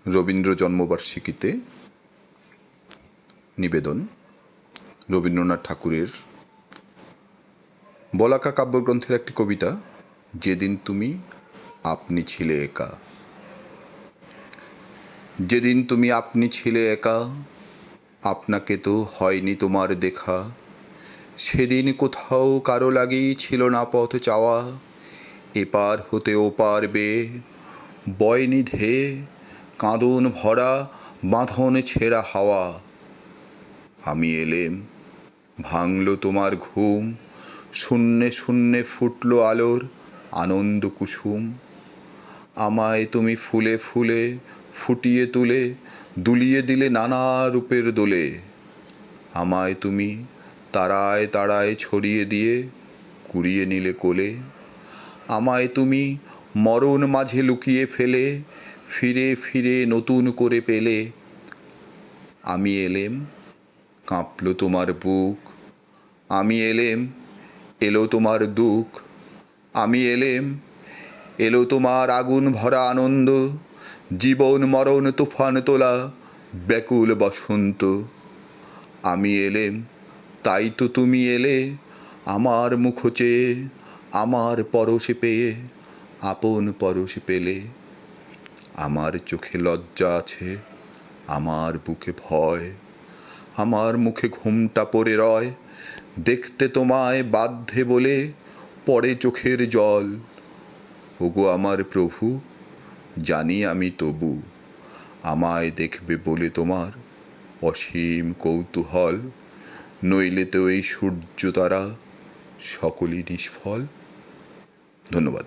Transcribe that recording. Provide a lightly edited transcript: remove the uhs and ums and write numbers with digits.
রবীন্দ্র জন্মবার্ষিকীতে নিবেদন রবীন্দ্রনাথ ঠাকুরের বলাকা কাব্যগ্রন্থের একটি কবিতা, যেদিন তুমি আপনি ছিলে একা। যেদিন তুমি আপনি ছিলে একা, আপনাকে তো হয়নি তোমার দেখা। সেদিন কোথাও কারো লাগি ছিল না পথ চাওয়া, এপার হতে ওপার বেয়ে বয়নি ধেয়ে কাঁদন ভরা বাঁধন ছেঁড়া হাওয়া। আমি এলেম, ভাঙল তোমার ঘুম, শূন্যে শূন্যে ফুটল আলোর আনন্দ কুসুম। আমায় তুমি ফুলে ফুলে ফুটিয়ে তুলে দুলিয়ে দিলে নানা রূপের দোলে। আমায় তুমি তারায় তারায় ছড়িয়ে দিয়ে কুড়িয়ে নিলে কোলে। আমায় তুমি মরণ মাঝে লুকিয়ে ফেলে ফিরে ফিরে নতুন করে পেলে। আমি এলেম, কাঁপল তোমার বুক। আমি এলেম, এলো তোমার দুঃখ। আমি এলেম, এলো তোমার আগুন ভরা আনন্দ। জীবন মরণ তুফান তোলা ব্যাকুল বসন্ত। আমি এলেম, তাই তো তুমি এলে আমার মুখ চেয়ে, আমার পরশে পেয়ে আপন পরশে পেলে। আমার চোখে লজ্জা আছে, আমার বুকে ভয়, আমার মুখে ঘুমটা পড়ে রয়। দেখতে তোমায় বাধ্যে বলে পড়ে চোখের জল। ওগো আমার প্রভু, জানি আমি তবু আমায় দেখবে বলে তোমার অসীম কৌতূহল। নইলে তো এই সূর্য তারা সকলই নিষ্ফল। ধন্যবাদ।